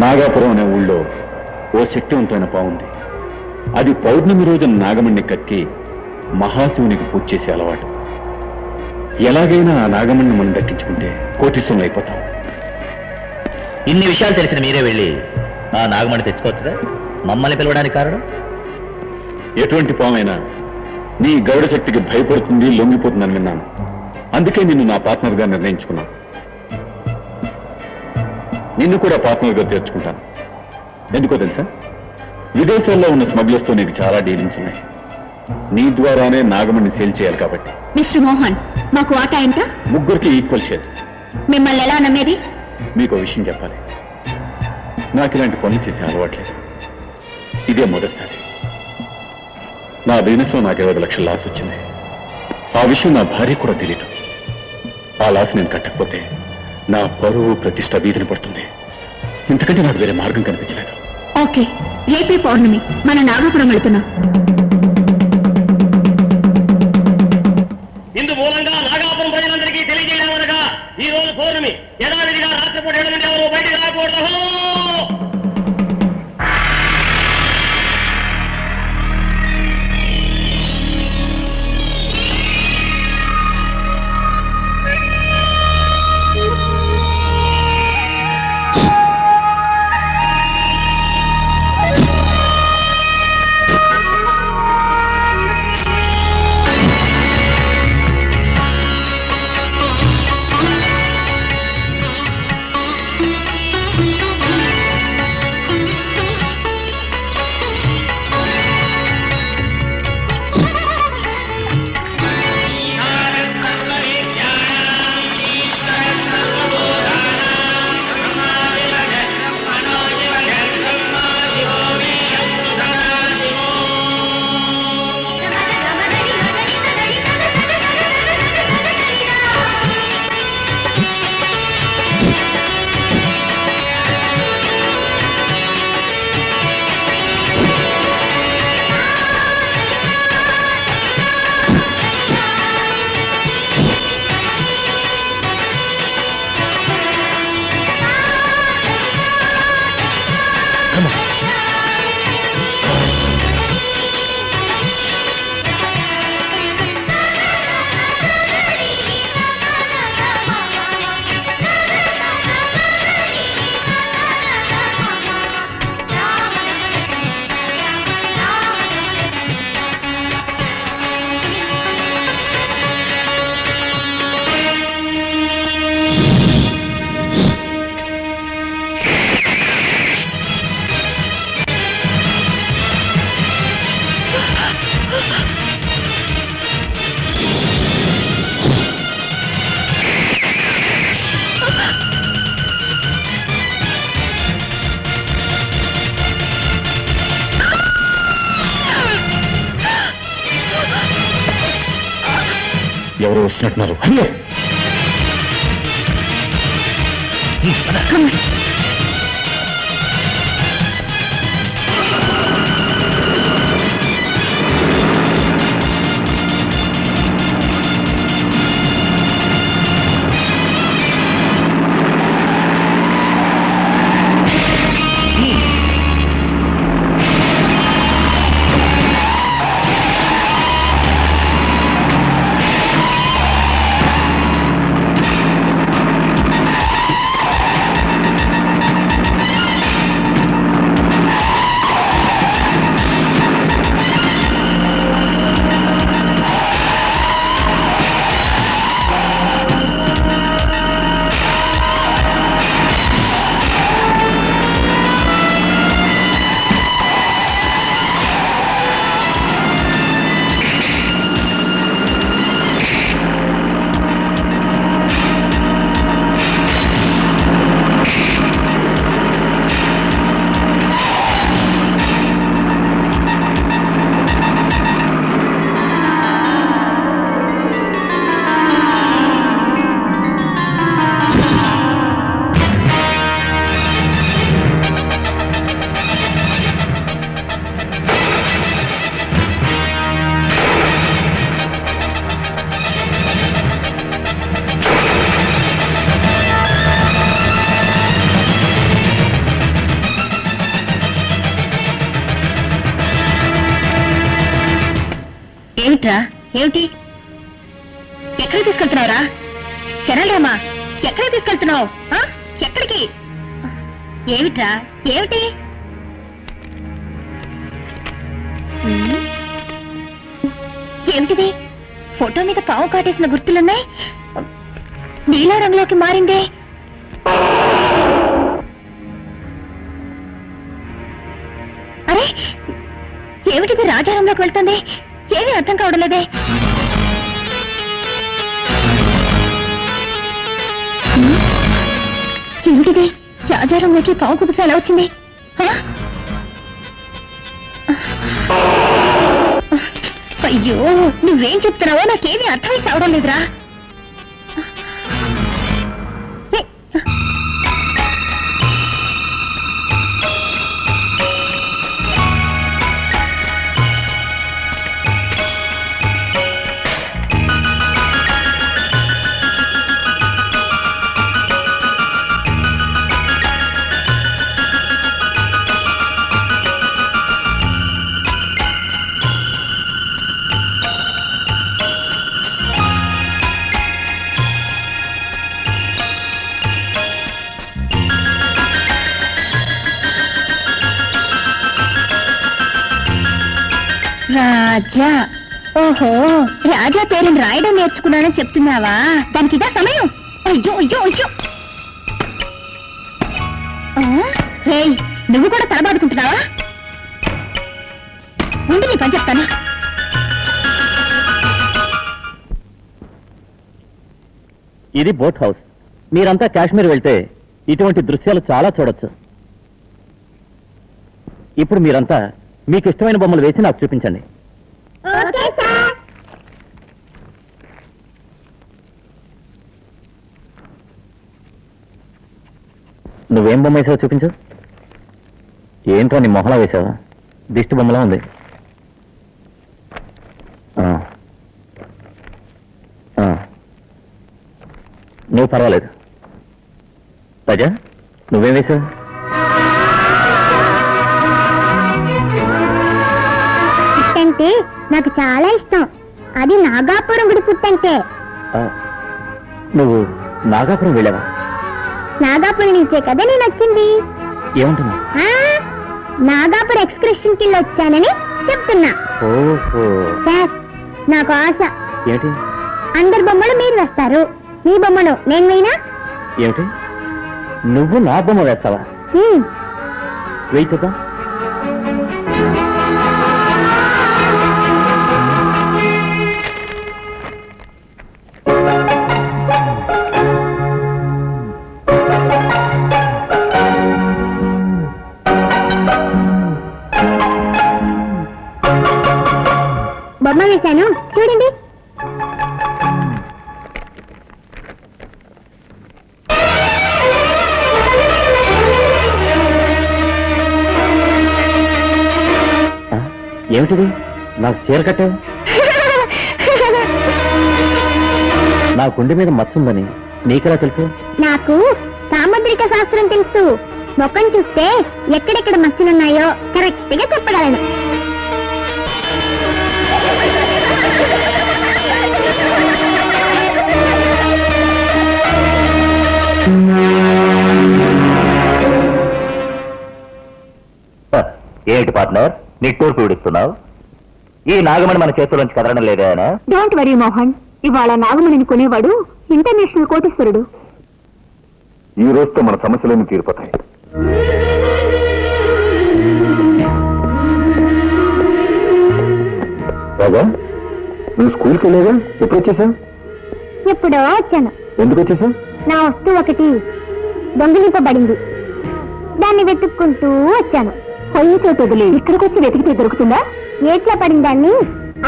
నాగాపురం అనే ఊళ్ళో ఓ శక్తివంతమైన పావుంది. అది పౌర్ణమి రోజున నాగమణ్ణి కక్కి మహాశివునికి పూజ చేసే అలవాటు. ఎలాగైనా ఆ నాగమణ్ణి మనం దక్కించుకుంటే కోటీశ్వరులు అయిపోతాం. ఇన్ని విషయాలు తెలిసిన మీరే వెళ్ళి ఆ నాగమణి తెచ్చుకోవచ్చుగా. మమ్మల్ని పిలవడానికి కారణం? ఎటువంటి పామైనా నీ గౌడ శక్తికి భయపడుతుంది, లొంగిపోతుందని విన్నాను. అందుకే నిన్ను నా పార్ట్నర్గా నిర్ణయించుకున్నాను. నిన్ను కూడా పార్ట్నర్గా చేర్చుకుంటాను. ఎందుకో తెలుసా, విదేశాల్లో ఉన్న స్మగ్లర్స్తో నీకు చాలా డీలింగ్స్ ఉన్నాయి. నీ ద్వారానే నాగమణ్ణి సేల్ చేయాలి కాబట్టి. మిస్టర్ మోహన్, మాకు వాటా ఎంత? ముగ్గురికి ఈక్వల్ షేర్. మిమ్మల్ని ఎలా నమ్మేది? మీకు విషయం చెప్పాలి. నాకు ఇలాంటి పనులు చేసే అలవాట్లేదు. ఇదే మొదటిసారి. నా బిజినెస్లో నాకు 20 లక్షల లాస్ వచ్చింది. ఆ విషయం నా భార్య కూడా తెలియదు. ఆ లాస్ నేను కట్టకపోతే నా పరువు ప్రతిష్ట వీధిని పడుతుంది. ఇంతకంటే నాకు వేరే మార్గం కనిపించలేదు. ఓకే, రేపే పౌర్ణమి, మన నాగపురం వెళుతున్నాం. ఇందు మూలంగా నాగాపురం ప్రజలందరికీ తెలియజేయమనగా ఈ రోజు పౌర్ణమి. యథావిధిగా రాత్రిపూట 7 నుండి ఎవరు బయటికి రాకూడదు. ఎవరో వస్తున్నట్టున్నారు. అయ్యో, ఏమిట్రా ఏమిటి ఎక్కడికి తీసుకెళ్తున్నావురా కెనడామా ఎక్కడికి తీసుకెళ్తున్నావు ఎక్కడికి ఏమిట్రా ఏమిటి ఏమిటిది ఫోటో మీద పావు కాటేసిన గుర్తులున్నాయి నీలా రంగులోకి మారిందే అరే ఏమిటిది రాజారంలోకి వెళ్తుంది ఏమీ అర్థం కావడం లేదే ఏమిటిది రాజారంలోకి పావు కుబుస ఎలా వచ్చింది అయ్యో నువ్వేం చెప్తున్నావో నాకేమీ అర్థమై కావడం లేదురా రాజా ఓహో రాజా పేరుని రాయడం నేర్చుకున్నానని చెప్తున్నావా దానికి ఇదా సమయం అయ్యో అయ్యో అయ్యో రేయ్ నువ్వు కూడా తలబాదుకుంటున్నావా ముందు నీ పని చెప్తాను ఇది బోట్ హౌస్ మీరంతా కాశ్మీర్ వెళ్తే ఇటువంటి దృశ్యాలు చాలా చూడొచ్చు ఇప్పుడు మీరంతా మీకు ఇష్టమైన బొమ్మలు వేసి నాకు చూపించండి నువ్వేం బొమ్మ వేసావో చూపించు ఏంటో నీ మొహలా వేసావా దిష్టి బొమ్మలా ఉంది నువ్వు పర్వాలేదు రాజా నువ్వేం వేసావు అంటే నాకు చాలా ఇష్టం అది నాగాపురం గుడి పుట్టంటే నువ్వు నాగాపురం వెళ్ళావా నాగాపురం నుంచే కదా నేను వచ్చింది ఏమంటున్నా నాగాపురం ఎక్స్కర్షన్ కి వచ్చానని చెప్తున్నా సార్ నాకు ఆశ ఏంటి అందరి బొమ్మలు మీరు వేస్తారు మీ బొమ్మను నేను వేయినా ఏమిటి నువ్వు నా బొమ్మ వేస్తావా వేయి చూద్దాం బొమ్మ వేశాను చూడండి ఏమిటిది నాకు చీర కట్టావు నా గుండె మీద మచ్చ ఉందని నీకెలా తెలుసు నాకు సాముద్రిక శాస్త్రం తెలుసు మొక్కను చూస్తే ఎక్కడెక్కడ మచ్చలున్నాయో కరెక్ట్ గా చెప్పగలను ఏంటి పార్ట్నర్ నిట్టూర్పు విడుస్తున్నావు ఈ నాగమణి మన చేతుల్లోంచి కదలడం లేదా ఆయన డోంట్ వరీ మోహన్ ఇవాళ నాగమణిని కొనేవాడు ఇంటర్నేషనల్ కోటీశ్వరుడు ఈ రోజుతో మన సమస్యలన్నీ తీరిపోతాయి రాజా నువ్వు స్కూల్కి వెళ్ళేగా ఎప్పుడు వచ్చేసావు ఎప్పుడో వచ్చాను ఎందుకు వచ్చేసావు నా వస్తువు ఒకటి దొంగిలింపబడింది దాన్ని వెతుక్కుంటూ వచ్చాను పొయ్యితో తొదిలి ఇక్కడికి వచ్చి వెతికితే దొరుకుతుందా ఏట్లా పడిన దాన్ని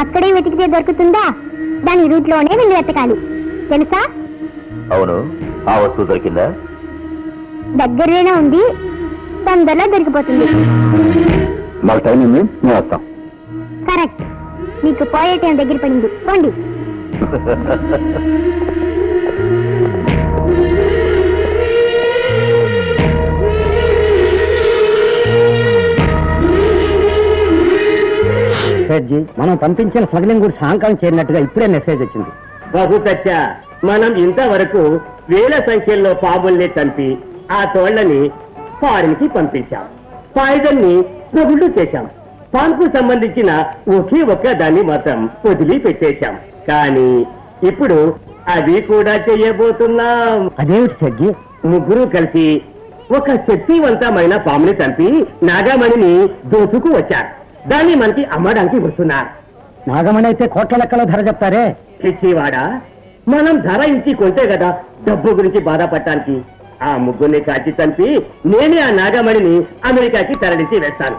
అక్కడే వెతికితే దొరుకుతుందా దాని రూట్లోనే వెళ్ళి వెతకాలి తెలుసా అవును ఆ వస్తువు దొరికిందా దగ్గరలోనే ఉంది తొందరలో దొరికిపోతుంది మాకు టైం ఉంది మేము వస్తాం కరెక్ట్ మీకు పోయే టైం దగ్గర పడింది పోండి సేట్జీ, మనం పంపించిన స్మగ్లింగ్ గురించి హాంకాంగ్ చేరినట్టుగా ఇప్పుడే మెసేజ్ వచ్చింది. బహుతచ్చ మనం ఇంతవరకు వేల సంఖ్యలో పాముల్ని చంపి ఆ తోళ్లని ఫారిన్ కి పంపించాం. పాయిజన్ ని స్మగుళ్ళు చేశాం. పాన్కు సంబంధించిన ఒకే ఒక్క దాన్ని మాత్రం వదిలి పెట్టేశాం. కానీ ఇప్పుడు అది కూడా చెయ్యబోతున్నాం. అదేమిటి సేట్జీ? ముగ్గురు కలిసి ఒక శక్తివంతమైన పాముని చంపి నాగామణిని దోచుకు వచ్చారు. దాన్ని మనకి అమ్మడానికి వస్తున్నారు. నాగమణి అయితే కోట్ల లెక్కలో ధర చెప్తారే. పిచ్చివాడా, మనం ధర ఇచ్చి కొంటే కదా డబ్బు గురించి బాధపడటానికి. ఆ ముగ్గురిని కాల్చి చంపి నేనే ఆ నాగమణిని అమెరికాకి తరలించి వేస్తాను.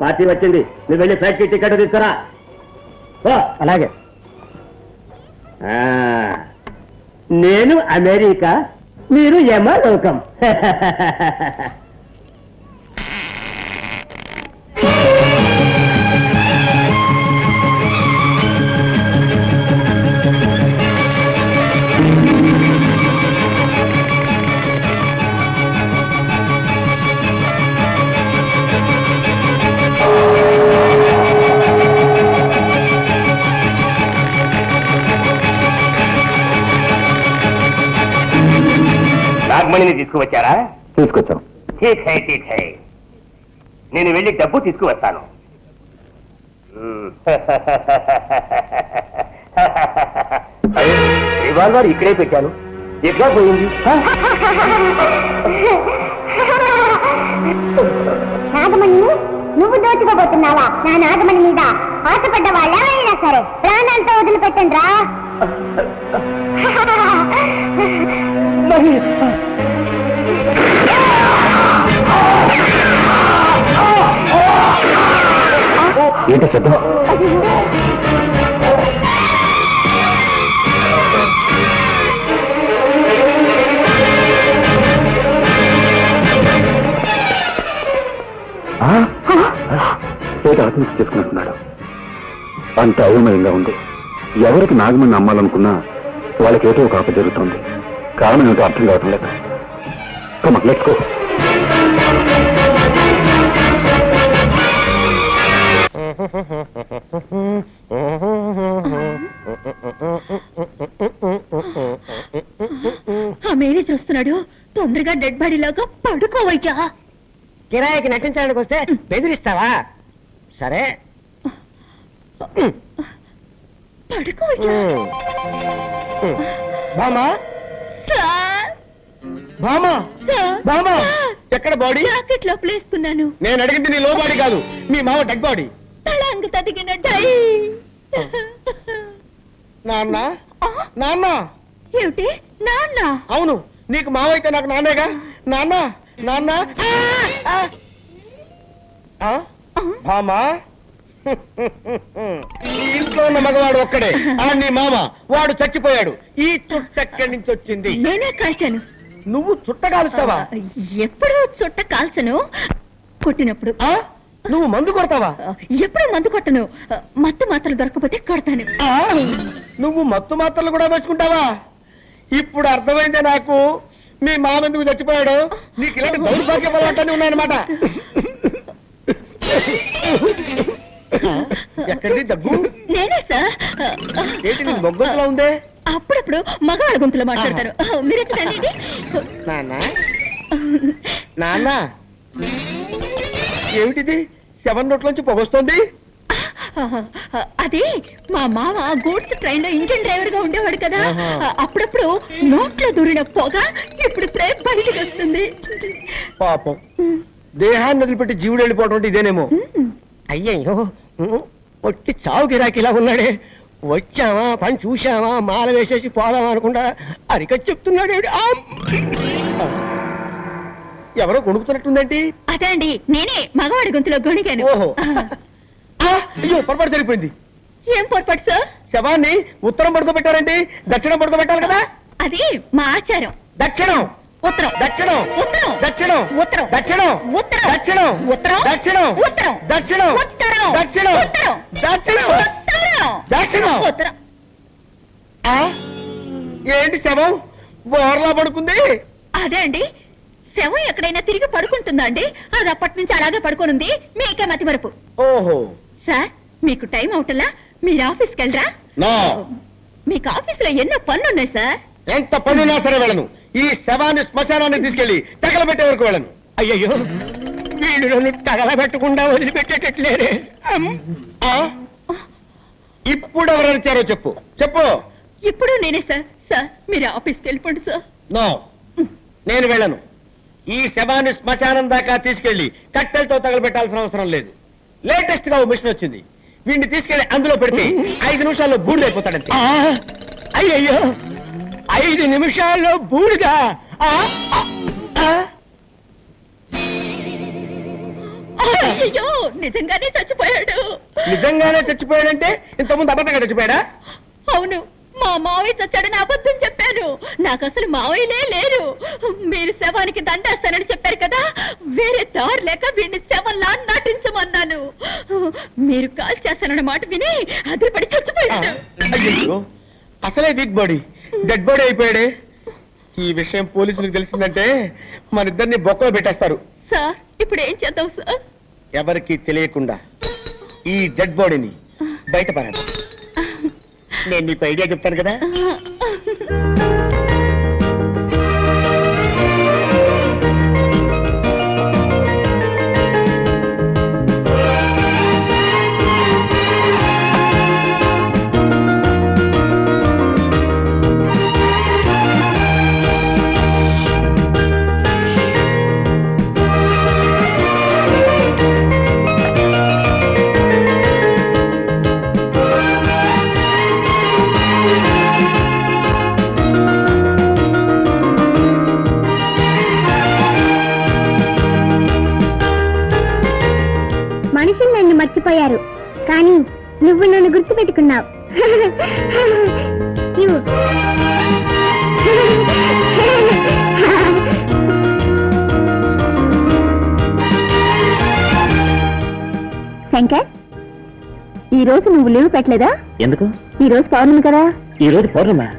పార్టీ వచ్చింది, నువ్వు వెళ్ళి ఫ్లైట్ టికెట్ తీసుకురా. అలాగే. నేను అమెరికా, మీరు యమలోకం. నాగమణిని తీసుకువచ్చారా? తీసుకొచ్చాం. ఠీక్ హై, ఠీక్ హై. నేను వెళ్ళి డబ్బు తీసుకువస్తాను. రివాల్వర్ ఇక్కడే పెట్టాను, ఎట్లా పోయింది? నాగమణిని నువ్వు దోచుకోబోతున్నావా? నా నాగమణి మీద ఆశపడ్డ వాళ్ళైనా సరే ప్రాణాలతో వదిలిపెట్టండి రా. ఏంటో శబ్దం? ఏదో ఆత్మహత్య చేసుకుంటున్నాడు. అంత అయోమయంగా ఉంది. ఎవరికి నాగమణి అమ్మాలనుకున్నా వాళ్ళకేదో ఒక ఆప జరుగుతుంది. కారణం ఏమిటో అర్థం కావటం లేదు. Come on, let's go. ఆ మేనేజర్ వస్తున్నాడు, తొందరగా డెడ్ బాడీ లాగా పడుకోవయ్యా. కిరాయికి నటించడానికి వస్తే బెదిరిస్తావా? సరే పడుకోవయ్యా. బామా, సార్, బామా, సార్, బామా, సార్, ఎక్కడ బాడీ? జాకెట్ లోపల వేసుకున్నాను. నేను అడిగింది నీ లో బాడీ కాదు, మీ మావ డెడ్ బాడీ. తళంగు తదిగిన డై. నాన్న, నాన్న. ఏమిటి నాన్న? అవును, నీకు మావైతే నాకు నాన్నేగా. నాన్న, నాన్న. బామా, ఈ ఇంట్లో ఉన్న మగవాడు ఒక్కడే, ఆ నీ మామ. వాడు చచ్చిపోయాడు. ఈ చుట్ట ఎక్కడి నుంచి వచ్చింది? నేనే కాల్చాను. నువ్వు చుట్ట కాలుస్తావా? ఎప్పుడు చుట్ట కాల్చను, కొట్టినప్పుడు. నువ్వు మందు కొడతావా? ఎప్పుడు మందు కొట్టను. మత్తు మాత్రలు దొరకపోతే కొడతాను. నువ్వు మత్తు మాత్రలు కూడా వేసుకుంటావా? ఇప్పుడు అర్థమైందే నాకు మీ మామ ఎందుకు చచ్చిపోయాడు. నీకు ఇలాంటి దౌర్భాగ్య అలవాట్లన్నీ ఉన్నాయన్నమాట. ఎక్కడిది దగ్గు? నేనే సార్. ఏంటి నీ మొగ్గంలో ఉందే? అప్పుడప్పుడు మగవాళ్ళ గొంతులో మాట్లాడతారు. మీరు ఎక్కడండి? నాన్న, నాన్న, ఏమిటిది? 7 నోట్లోంచి పొగొస్తోంది. అది మా మామ గూడ్స్ ట్రైన్ లో ఇంజిన్ డ్రైవర్ గా ఉండేవాడు కదా. అప్పుడప్పుడు నోట్లో దూరిన పొగ ఇప్పుడు ప్రేమ బయటికి వస్తుంది. పాపం, దేహాన్ని వదిలిపెట్టి జీవుడు వెళ్ళిపోవడం అంటే ఇదేనేమో. అయ్యయ్యో, ఒట్టి చావు గిరాకి ఇలా ఉన్నాడే. వచ్చావా, పని చూశావా, మాల వేసేసి పోదామా అనుకుంటా అరికట్ చెప్తున్నాడు. ఎవరో కొనుక్కుతున్నట్టుందేంటి? అదే అండి, నేనే మగవాడి గొంతులో గొణిగాను. ఓహో, అయ్యో పొరపాటు జరిగిపోయింది. ఏం పొరపాటు సార్? శవాన్ని ఉత్తరం పడుకోబెట్టారండి, దక్షిణం పడుకోబెట్టాలి కదా. అది మా ఆచారం. దక్షిణం, ఉత్తరం, దక్షిణం, ఉత్తరం, దక్షిణం, ఉత్తరం, దక్షిణం, ఉత్తరం, దక్షిణం, ఉత్తరం, దక్షిణం, ఉత్తరం, దక్షిణం, ఉత్తరం, దక్షిణం, ఉత్తరం, దక్షిణం, ఉత్తరం, దక్షిణం. ఉత్తరం. ఏంటి శవం బోర్లా పడుకుంది? అదే అండి, శవం ఎక్కడైనా తిరిగి పడుకుంటుందా అండి? అది అప్పటి నుంచి అలాగే పడుకోనుంది. మీకే మతి మరుపు. ఓహో, సార్ మీకు టైం అవుటలా మీరు ఆఫీస్కి వెళ్ళరా? నో. మీకు ఆఫీసులో ఎన్నో పనులున్నాయి సార్. ఎంత పనున్నా సరే వెళ్ళను. ఈ శవాన్ని శ్మశానాన్ని తీసుకెళ్లి తగలబెట్టే వరకు వెళ్ళను. అయ్యయ్యో, వీళ్ళు నన్ను తగలబెట్టకుండా వదిలిపెట్టేటట్లేరే. ఇప్పుడు ఎవరు వచ్చారో చెప్పు చెప్పు. ఇప్పుడు నేనే సార్. సార్ మీరు ఆఫీస్కి వెళ్ళిపోండి సార్. నో, నేను వెళ్ళను. ఈ శవాన్ని శ్మశానం దాకా తీసుకెళ్లి కట్టెలతో తగలబెట్టాల్సిన అవసరం లేదు. లేటెస్ట్ గా ఓ మిషన్ వచ్చింది. వీడిని తీసుకెళ్లి అందులో పెడితే 5 నిమిషాల్లో బూడిదైపోతాడంతే. అయ్యయ్యో, 5 నిమిషాల్లో బూడిదా? అయ్యో, నిజంగానే చచ్చిపోయాడు. నిజంగానే చచ్చిపోయాడంటే ఇంతకుముందు అబద్ధంగా చచ్చిపోయాడా? అవును, మా మావయ్య చచ్చాడని అబద్ధం చెప్పాను. నాకు అసలు మావయ్యలే లేరు. మీరు శవానికి దండేస్తానని చెప్పారు కదా, వేరే దారి లేక వీడిని శవంలా నటించమన్నాను. మీరు కాల్ చేస్తానన్న మాట విని అదిపడి చచ్చిపోయాడు. అయ్యో, అసలే వీక్ బాడీ డెడ్ బాడీ అయిపోయాడే. ఈ విషయం పోలీసులకు తెలిసిందంటే మన ఇద్దరిని బొక్కలో పెట్టేస్తారు. సార్ ఇప్పుడు ఏం చేద్దాం సార్? ఎవరికి తెలియకుండా ఈ డెడ్ బాడీని బయటపడాలి. నేను నీకు ఐడియా చెప్తాను కదా. మనుషులు నన్ను మర్చిపోయారు, కానీ నువ్వు నన్ను గుర్తుపెట్టుకున్నావు. ఇవ్వు. శంకర్, ఈ రోజు నువ్వు లీవ్ పెట్టలేదా? ఎందుకు? ఈ రోజు పౌర్ణమి కదా. ఈ రోజు పౌర్ణమా?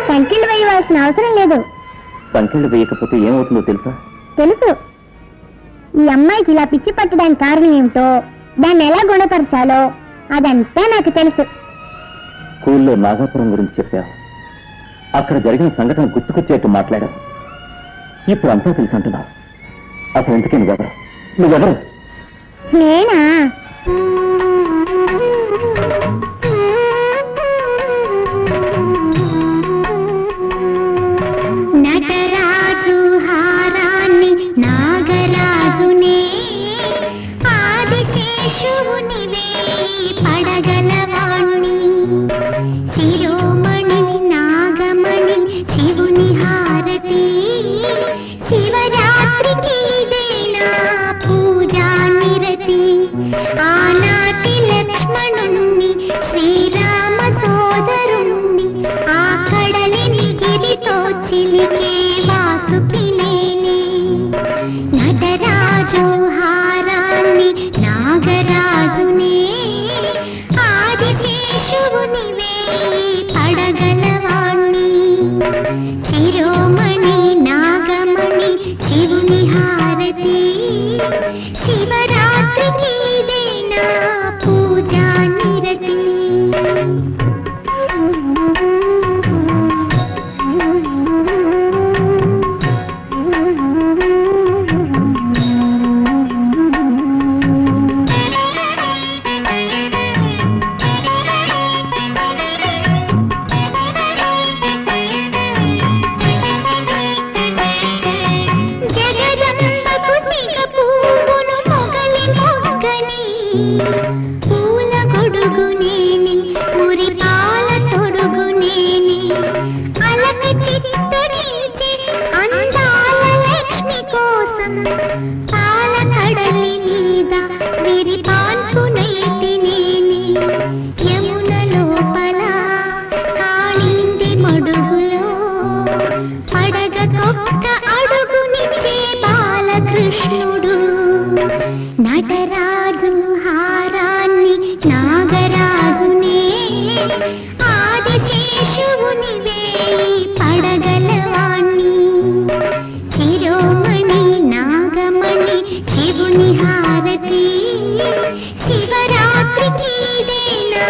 సంఖ్యలు వేయవలసిన అవసరం లేదు. సంఖ్యలు వేయకపోతే ఏమవుతుందో తెలుసా? తెలుసు. ఈ అమ్మాయికి ఇలా పిచ్చి పట్టడానికి కారణం ఏమిటో, దాన్ని ఎలా గుణపరచాలో అదంతా నాకు తెలుసు. స్కూల్లో నాగాపురం గురించి చెప్పావు. అక్కడ జరిగిన సంఘటన గుర్తుకొచ్చేట్టు మాట్లాడావు. ఇప్పుడు అంతా తెలుసు అంటున్నావు. అసలు ఎందుకే నువ్వెవరు? నేనా? నటరాజు హారాన్ని నాగరాజునే ఆదిశేషువునివే పడగలవాణ్ణి శిరోమణి నాగమణి శివుని హారతి శివరాత్రికి ఇదేనా పూజా నిరతి ఆనాటి లక్ష్మణుణ్ణి శ్రీరామ సోదరుణ్ణి ఆ కడలిని గిరితో చిలికే వాసుకినేని నటరాజు హారాన్ని నాగరాజునే ఆదిశేషువునివే పడగలవాణ్ణి శిరోమణి నాగమణి శివుని హారతి శివరాత్రికి ఇదేనా పూజా నిరతి. జగదంబకు సిగ పువ్వును మొగలి మొగ్గని పూల గొడుగునేని ఉరి పాల తొడుగునేని అలక చిత్తరించి అందాల లక్ష్మి కోసం పాల కడలి మీద విరి పాన్పు నైతినేని యమున లోపల నటరాజు హారాన్ని నాగరాజునే ఆదిశేషువుని వేయి పడగలవాణ్ణి శిరోమణి నాగమణి శివుని హారతి శివరాత్రికి ఇదే నా